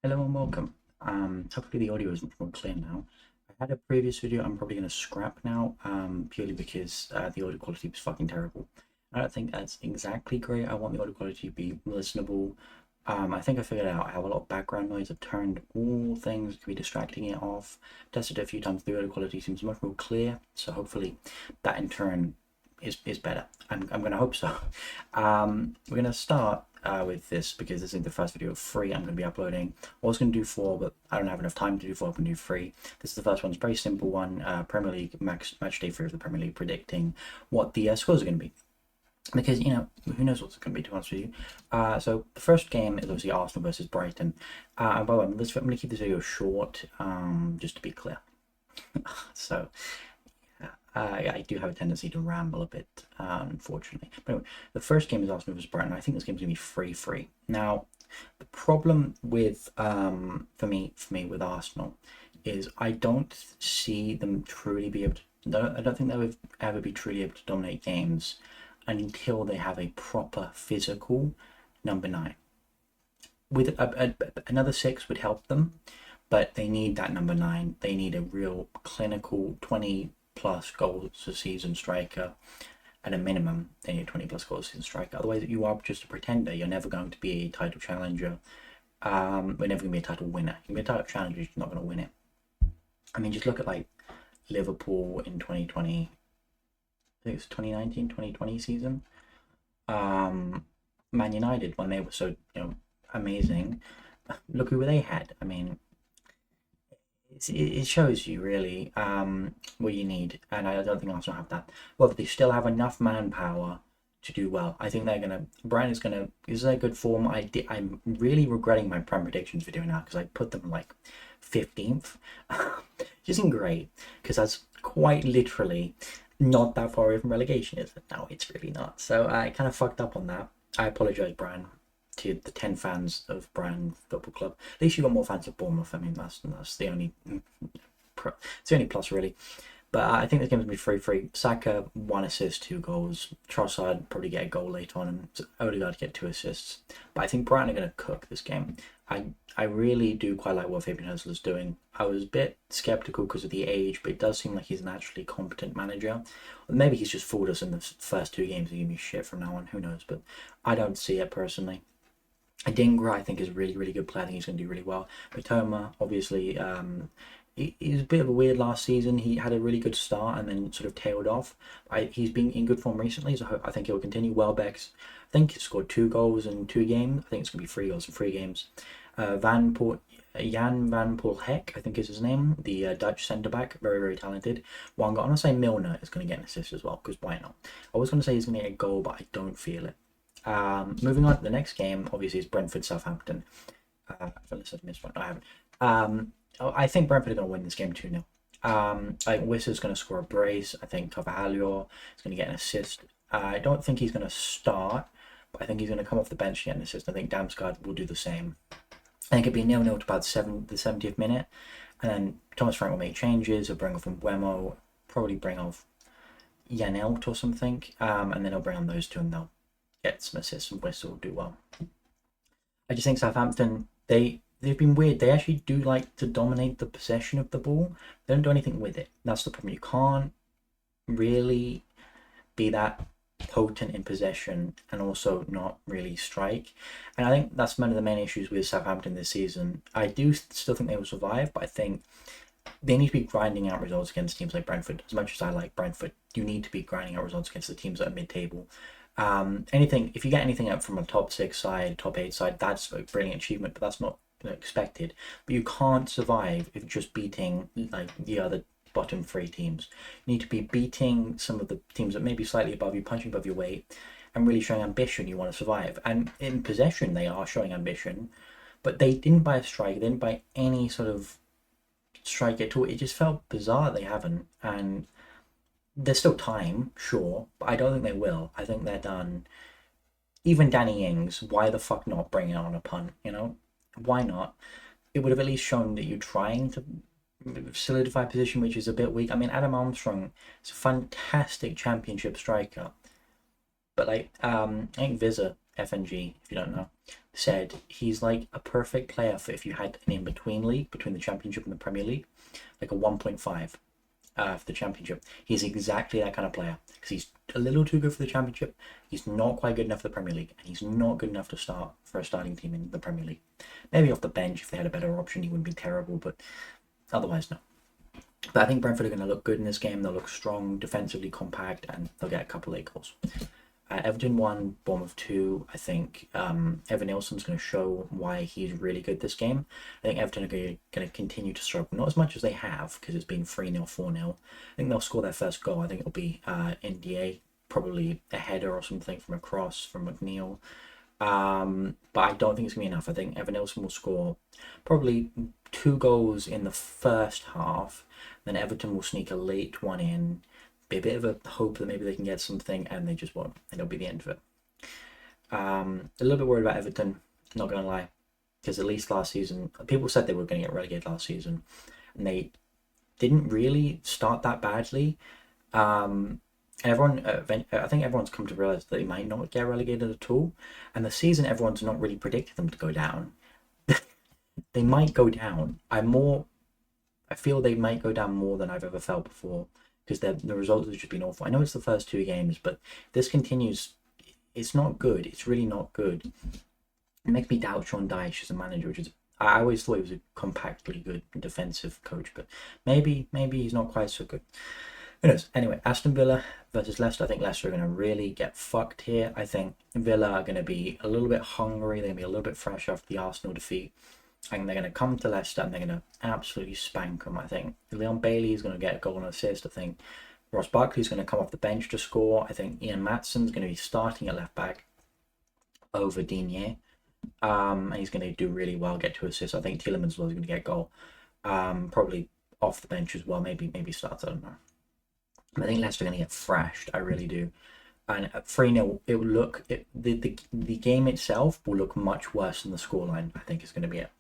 Hello and welcome. Hopefully the audio is much more clear now. I had a previous video I'm probably going to scrap now, purely because the audio quality was fucking terrible. I don't think that's exactly great. I want the audio quality to be listenable. I think I figured out I have a lot of background noise. I've turned all things that could be distracting it off. Tested it a few times. The audio quality seems much more clear. So hopefully that in turn is better. I'm going to hope so. We're going to start with this because this is the first video of three I'm going to be uploading. I was going to do four, but I don't have enough time to do four. I'm going to do three. This is the first one. It's a very simple one. Premier League match day three of the Premier League, predicting what the scores are going to be. Because, who knows what's going to be, to be honest with you. So the first game is obviously Arsenal versus Brighton. And by the way, I'm going to keep this video short, just to be clear. So I do have a tendency to ramble a bit, unfortunately. But anyway, the first game is Arsenal versus Brighton. I think this game's going to be 3-3. Now, the problem with, for me with Arsenal is I don't see them truly be able to, I don't think they would ever be truly able to dominate games until they have a proper physical number 9. With another 6 would help them, but they need that number 9. They need a real clinical 20 plus goals a season striker. At a minimum, they need 20 plus goals a season striker. Otherwise, you are just a pretender. You're never going to be a title challenger. We're never going to be a title winner. You can be a title challenger, you're not going to win it. I mean, just look at like Liverpool in 2020. I think it's 2019, 2020 season. Man United, when they were so amazing, look who they had. I mean, it shows you really what you need, and I don't think Arsenal have that. Well, they still have enough manpower to do well. I think they're gonna. Brian is their good form. I'm really regretting my prem predictions video now because I put them like 15th, which isn't great because that's quite literally not that far away from relegation, is it? No, it's really not. So I kind of fucked up on that. I apologize, Brian, to the 10 fans of Brian Football Club. At least you got more fans of Bournemouth. I mean, that's the only plus really. But I think this game's gonna be 3-3. Saka 1 assist, 2 goals. Trossard probably get a goal later on, and Odegaard get 2 assists. But I think Brighton are gonna cook this game. I really do quite like what Fabian Hersl is doing. I was a bit skeptical because of the age, but it does seem like he's an actually competent manager. Maybe he's just fooled us in the first 2 games and give me shit from now on. Who knows? But I don't see it personally. Adingra, I think, is a really, really good player. I think he's going to do really well. Mitoma, obviously, he was a bit of a weird last season. He had a really good start and then sort of tailed off. He's been in good form recently, so I think he'll continue. Welbeck's, I think he scored 2 goals in 2 games. I think it's going to be 3 goals in 3 games. Jan van Poelhek, I think is his name, the Dutch centre-back, very, very talented. One guy, I'm going to say Milner is going to get an assist as well, because why not? I was going to say he's going to get a goal, but I don't feel it. Moving on to the next game, obviously, is Brentford Southampton. Unless I've missed one, I haven't. I think Brentford are going to win this game 2-0. I think Wissa's going to score a brace. I think Carvalho is going to get an assist. I don't think he's going to start, but I think he's going to come off the bench and get an assist. I think Damsgaard will do the same. I think it'd be 0-0 to about the 70th minute, and then Thomas Frank will make changes. He'll bring off Mbeumo, probably bring off Janelt or something, and then he'll bring on those two, and they'll get some assists, and Whistle will do well. I just think Southampton, they've been weird. They actually do like to dominate the possession of the ball. They don't do anything with it. That's the problem. You can't really be that potent in possession and also not really strike. And I think that's one of the main issues with Southampton this season. I do still think they will survive, but I think they need to be grinding out results against teams like Brentford. As much as I like Brentford, you need to be grinding out results against the teams that are mid-table. If you get anything up from a top 6 side, top 8 side, that's a brilliant achievement, but that's not expected. But you can't survive if just beating like the other bottom 3 teams. You need to be beating some of the teams that may be slightly above you, punching above your weight, and really showing ambition. You want to survive. And in possession, they are showing ambition, but they didn't buy a strike. They didn't buy any sort of strike at all. It just felt bizarre they haven't. And there's still time, sure, but I don't think they will. I think they're done. Even Danny Ings, why the fuck not bring it on a punt, Why not? It would have at least shown that you're trying to solidify position, which is a bit weak. I mean, Adam Armstrong is a fantastic championship striker, but I think Vizza FNG, if you don't know, said he's like a perfect player for if you had an in-between league between the Championship and the Premier League, like a 1.5 for the Championship. He's exactly that kind of player because he's a little too good for the Championship. He's not quite good enough for the Premier League, and he's not good enough to start for a starting team in the Premier League. Maybe off the bench if they had a better option, he wouldn't be terrible, but otherwise, no. But I think Brentford are going to look good in this game. They'll look strong, defensively compact, and they'll get a couple late goals. Everton 1, Bournemouth 2. I think Evan Nilsson's going to show why he's really good this game. I think Everton are going to continue to struggle, not as much as they have, because it's been 3-0, 4-0. I think they'll score their first goal. I think it'll be NDA, probably a header or something from a cross from McNeil. But I don't think it's going to be enough. I think Evan Nilsson will score probably 2 goals in the first half. Then Everton will sneak a late one in. Be a bit of a hope that maybe they can get something, and they just won't. And it'll be the end of it. A little bit worried about Everton, not going to lie. Because at least last season, people said they were going to get relegated last season. And they didn't really start that badly. And everyone, I think everyone's come to realize that they might not get relegated at all. And the season, everyone's not really predicted them to go down. They might go down. I feel they might go down more than I've ever felt before, because the results have just been awful. I know it's the first 2 games, but this continues. It's not good. It's really not good. It makes me doubt Sean Dyche as a manager, which is, I always thought he was a compactly good defensive coach, but maybe he's not quite so good. Who knows? Anyway, Aston Villa versus Leicester. I think Leicester are going to really get fucked here. I think Villa are going to be a little bit hungry. They're going to be a little bit fresh after the Arsenal defeat. I think they're going to come to Leicester and they're going to absolutely spank them. I think Leon Bailey is going to get a goal and assist. I think Ross Barkley is going to come off the bench to score. I think Ian Maatsen is going to be starting at left back over Digne. And he's going to do really well, get 2 assists. I think Tielemans is going to get a goal. Probably off the bench as well. Maybe starts, I don't know. I think Leicester are going to get thrashed. I really do. And at 3-0, it will look, the game itself will look much worse than the scoreline, I think is going to be it.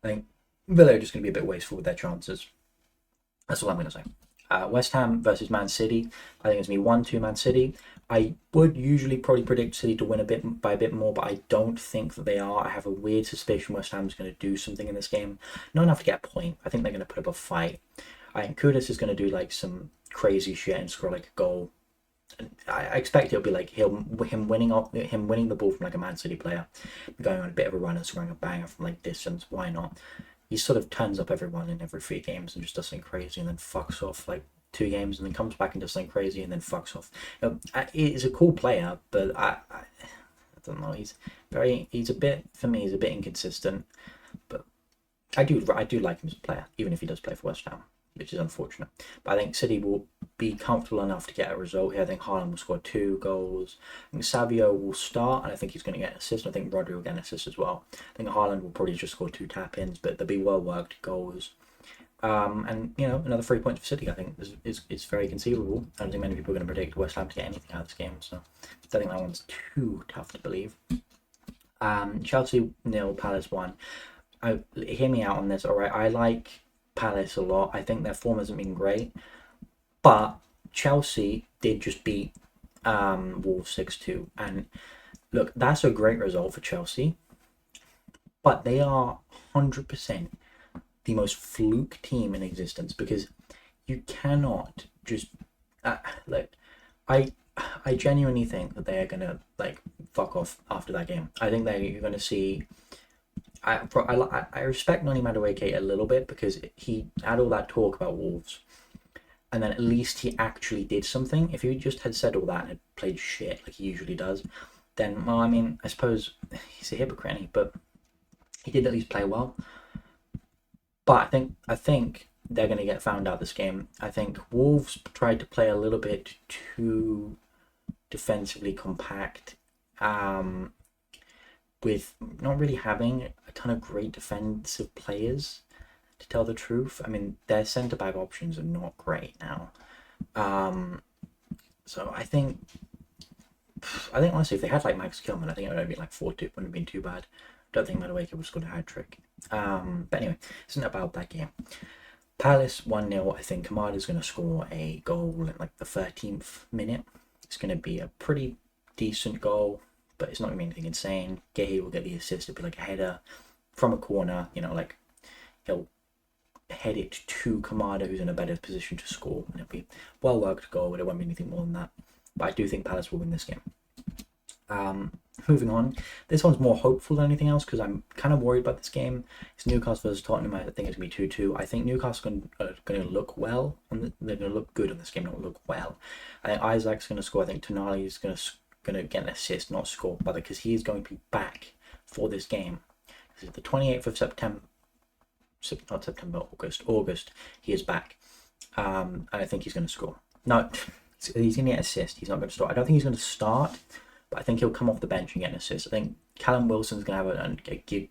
I think Villa are just going to be a bit wasteful with their chances. That's all I'm going to say. West Ham versus Man City. I think it's going to be 1-2 Man City. I would usually probably predict City to win by a bit more, but I don't think that they are. I have a weird suspicion West Ham is going to do something in this game. Not enough to get a point. I think they're going to put up a fight. I think Kudus is going to do like some crazy shit and score like a goal. I expect it'll be like him winning the ball from like a Man City player, going on a bit of a run and scoring a banger from like distance. Why not? He sort of turns up everyone in every 3 games and just does something crazy and then fucks off like 2 games and then comes back and does something crazy and then fucks off. He's a cool player, but I don't know. He's a bit, for me, he's a bit inconsistent. But I do like him as a player, even if he does play for West Ham, which is unfortunate. But I think City will be comfortable enough to get a result here. I think Haaland will score 2 goals. I think Savio will start, and I think he's going to get an assist. I think Rodri will get an assist as well. I think Haaland will probably just score 2 tap-ins, but they'll be well-worked goals. And, another 3 points for City, I think, is very conceivable. I don't think many people are going to predict West Ham to get anything out of this game, so I don't think that one's too tough to believe. Chelsea 0, Palace 1. Hear me out on this, all right? I like Palace a lot. I think their form hasn't been great. But Chelsea did just beat Wolves 6-2. And look, that's a great result for Chelsea. But they are 100% the most fluke team in existence, because you cannot just... I genuinely think that they are going to fuck off after that game. I think you're going to see... I respect Noni Madueke a little bit, because he had all that talk about Wolves. And then at least he actually did something. If he just had said all that and had played shit like he usually does, then, well, I mean, I suppose he's a hypocrite, but he did at least play well. But I think they're going to get found out this game. I think Wolves tried to play a little bit too defensively compact, with not really having a ton of great defensive players. To tell the truth, I mean, their centre-back options are not great now. So I think honestly, if they had Max Kilman, I think it would have been 4-2. Wouldn't have been too bad. Don't think Madueke would have scored a hat-trick. But anyway, it's not about that game. Palace 1-0. I think Kamada's going to score a goal in the 13th minute. It's going to be a pretty decent goal. but it's not going to be anything insane. Gay will get the assist. It'll be like a header from a corner, you know, like he'll head it to Kamada, who's in a better position to score, and it'll be well worked goal, but it won't be anything more than that. But I do think Palace will win this game. Moving on, this one's more hopeful than anything else because I'm kind of worried about this game. It's Newcastle versus Tottenham. I think it's going to be 2-2. I think Newcastle are going to look well. They're going to look good on this game, not look well. I think Isaac's going to score. I think Tonali is going to get an assist, not score, but because he is going to be back for this game. This is the 28th of September. Not September, August. He is back. And I think he's going to score. No, he's going to get an assist. He's not going to start. I don't think he's going to start. But I think he'll come off the bench and get an assist. I think Callum Wilson's going to have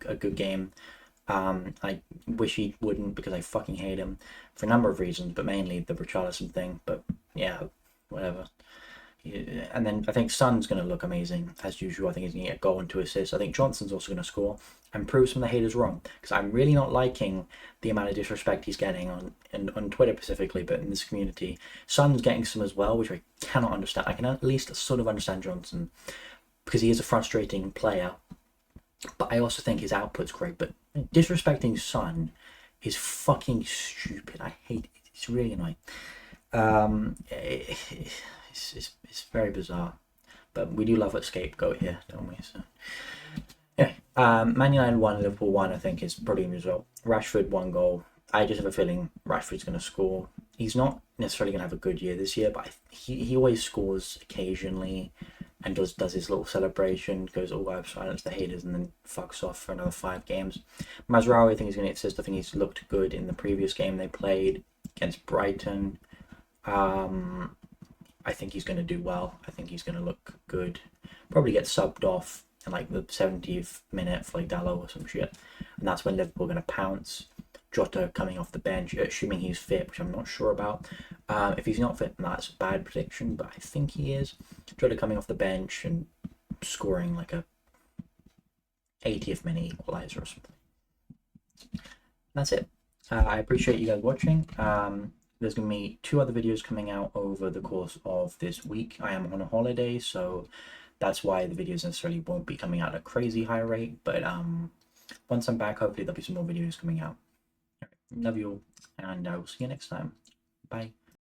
a good game. I wish he wouldn't because I fucking hate him for a number of reasons, but mainly the Richarlison thing. But yeah, whatever. And then I think Son's going to look amazing as usual. I think he's going to get a goal and 2 assists. I think Johnson's also going to score and prove some of the haters wrong because I'm really not liking the amount of disrespect he's getting on Twitter specifically, but in this community. Son's getting some as well, which I cannot understand. I can at least sort of understand Johnson because he is a frustrating player, but I also think his output's great. But disrespecting Son is fucking stupid. I hate it. It's really annoying. It's very bizarre, but we do love a scapegoat here, don't we? So yeah, Man United 1, Liverpool 1. I think is probably the result. Rashford 1 goal. I just have a feeling Rashford's going to score. He's not necessarily going to have a good year this year, but he always scores occasionally and does his little celebration, goes, oh, I've silenced the haters, and then fucks off for another 5 games. Mazraoui, I think he's going to get assist. I think he's looked good in the previous game they played against Brighton. I think he's going to do well. I think he's going to look good. Probably get subbed off in like the 70th minute for like Dalot or some shit. And that's when Liverpool are going to pounce. Jota coming off the bench, assuming he's fit, which I'm not sure about. If he's not fit, that's a bad prediction, but I think he is. Jota coming off the bench and scoring like a 80th minute equalizer or something. That's it. I appreciate you guys watching. There's going to be 2 other videos coming out over the course of this week. I am on a holiday, so that's why the videos necessarily won't be coming out at a crazy high rate. But once I'm back, hopefully there'll be some more videos coming out. Love you all, and I will see you next time. Bye.